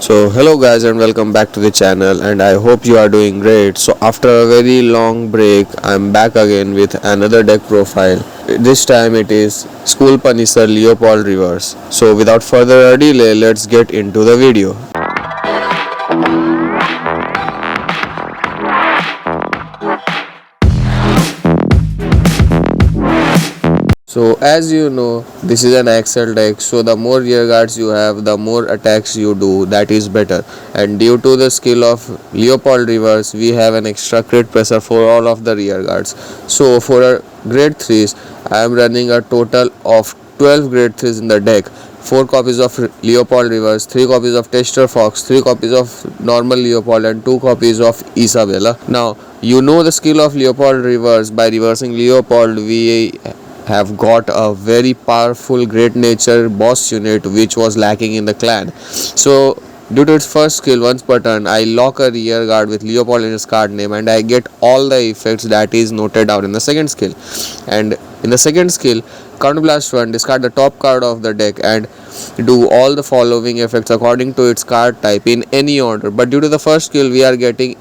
So hello guys and welcome back to the channel, and I hope you are doing great. So after a very long break, I'm back again with another deck profile. This time it is School Punisher Leopold Reverse. So without further delay, let's get into the video. So as you know, this is an Axel deck, so the more rear guards you have, the more attacks you do, that is better. And due to the skill of Leopold Reverse, we have an extra crit pressure for all of the rear guards. So for a grade 3s, I am running a total of 12 grade 3s in the deck. 4 copies of Leopold Reverse, 3 copies of Tester Fox, 3 copies of normal Leopold and 2 copies of Isabella. Now, you know the skill of Leopold Reverse. By reversing Leopold, we have got a very powerful great nature boss unit which was lacking in the clan. So due to its first skill, once per turn I lock a rear guard with Leopold in its card name and I get all the effects that is noted out in the second skill. And in the second skill, Counterblast 1, discard the top card of the deck and do all the following effects according to its card type in any order. But due to the first skill, we are getting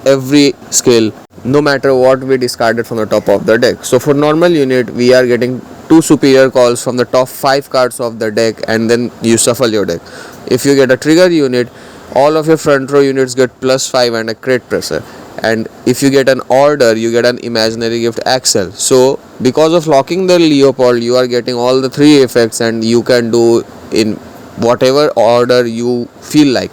every skill no matter what we discarded from the top of the deck. So for normal unit, we are getting 2 superior calls from the top 5 cards of the deck, and then you shuffle your deck. If you get a trigger unit, all of your front row units get +5 and a crit pressure. And if you get an order, you get an imaginary gift Axel. So because of locking the Leopold, you are getting all the 3 effects and you can do in whatever order you feel like.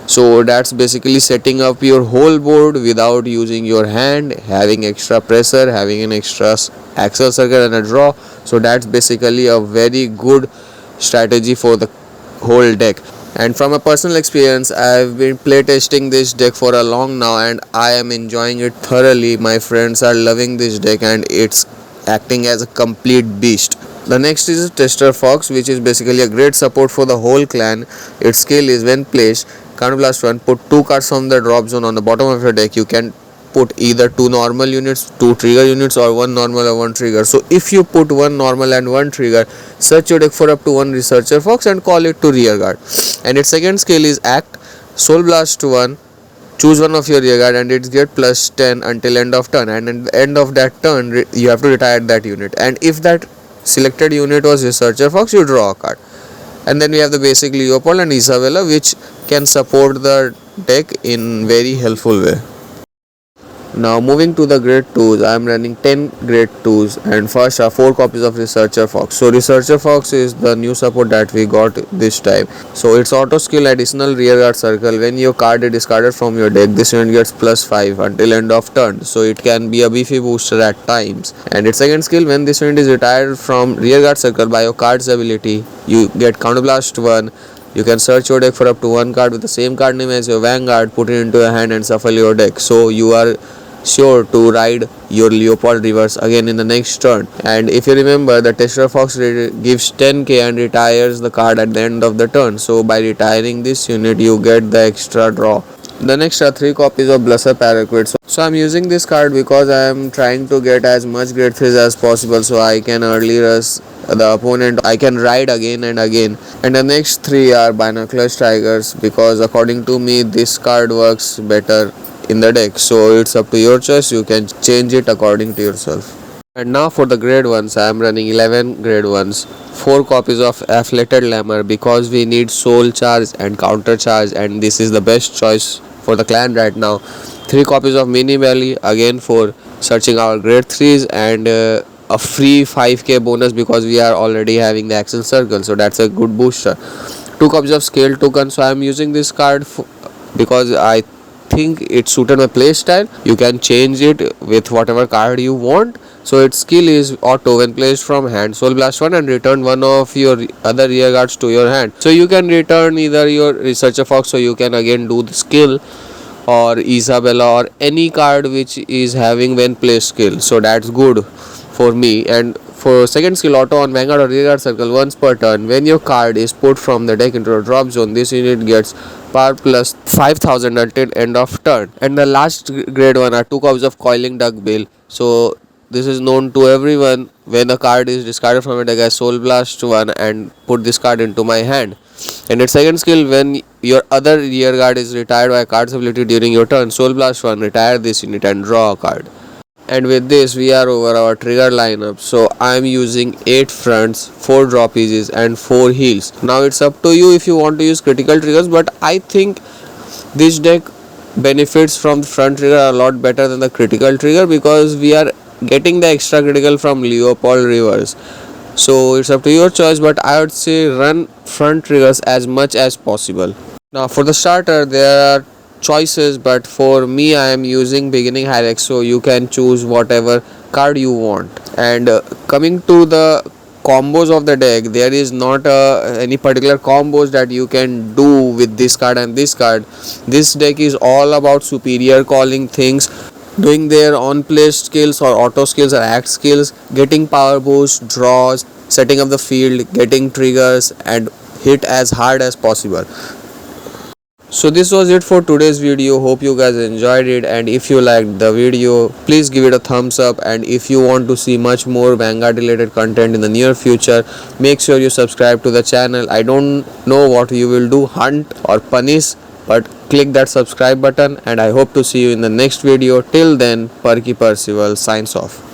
So that's basically setting up your whole board without using your hand, having extra pressure, having an extra Axel circle and a draw. So that's basically a very good strategy for the whole deck. And from a personal experience, I've been playtesting this deck for a long now and I am enjoying it thoroughly. My friends are loving this deck and it's acting as a complete beast. The next is Tester Fox, which is basically a great support for the whole clan. Its skill is when placed, Counterblast 1, put 2 cards from the drop zone on the bottom of your deck. You can put either 2 normal units, 2 trigger units, or 1 normal or 1 trigger. So if you put 1 normal and 1 trigger, search your deck for up to 1 Researcher Fox and call it to rear guard. And its second skill is Act, Soul Blast 1, choose one of your rear guard and it gets +10 until end of turn. And at the end of that turn, you have to retire that unit. And if that selected unit was Researcher Fox, you draw a card. And then we have the basic Leopold and Isabella, which can support the deck in very helpful way. Now moving to the grade 2s, I am running 10 grade 2s, and first are 4 copies of Researcher Fox. So Researcher Fox is the new support that we got this time. So it's auto skill additional rear guard circle. When your card is discarded from your deck, this unit gets +5 until end of turn. So it can be a beefy booster at times. And its second skill, when this unit is retired from rear guard circle by your card's ability, you get Counterblast 1. You can search your deck for up to 1 card with the same card name as your vanguard, put it into your hand and shuffle your deck. So you are sure to ride your Leopold Reverse again in the next turn. And if you remember, the Tester Fox gives 10k and retires the card at the end of the turn. So by retiring this unit, you get the extra draw. The next are 3 copies of Blusser Paraquet. So I'm using this card because I am trying to get as much grade 3s as possible so I can early rush the opponent. I can ride again and again. And the next 3 are Binocular Strikers because according to me this card works better in the deck. So it's up to your choice, you can change it according to yourself. And now for the grade 1s, I am running 11 grade 1s, 4 copies of Afflicted Lemur because we need soul charge and counter charge, and this is the best choice for the clan right now. 3 copies of Mini Belly again for searching our grade 3s, and a free 5k bonus because we are already having the Axel circle, so that's a good booster. 2 copies of Scale Token. So I am using this card because I think it suited my play style. You can change it with whatever card you want. So its skill is auto. When placed from hand, Soul Blast 1 and return one of your other rear guards to your hand. So you can return either your Researcher Fox, so you can again do the skill, or Isabella, or any card which is having when placed skill. So that's good for me. And for second skill, auto on vanguard or rear guard circle once per turn. When your card is put from the deck into a drop zone, this unit gets power +5000 until end of turn. And the last grade 1 are 2 copies of Coiling Duckbill. So this is known to everyone. When a card is discarded from a deck, I Soul Blast 1 and put this card into my hand. And its second skill, when your other rear guard is retired by card's ability during your turn, Soul Blast 1, retire this unit and draw a card. And with this we are over our trigger lineup. So I am using 8 fronts, 4 draw pieces and 4 heals. Now it's up to you if you want to use critical triggers, but I think this deck benefits from the front trigger a lot better than the critical trigger, because we are getting the extra critical from Leopold Rivers. So it's up to your choice, but I would say run front triggers as much as possible. Now for the starter there are choices, but for me I am using beginning hierarchy, so you can choose whatever card you want. And coming to the combos of the deck, there is not any particular combos that you can do with this card and this card. This deck is all about superior calling things, doing their on play skills or auto skills or act skills, getting power boost, draws, setting up the field, getting triggers and hit as hard as possible. So this was it for today's video. Hope you guys enjoyed it, and if you liked the video, please give it a thumbs up. And if you want to see much more Vanguard related content in the near future, make sure you subscribe to the channel. I don't know what you will do, hunt or punish, but click that subscribe button, and I hope to see you in the next video. Till then, Perky Percival signs off.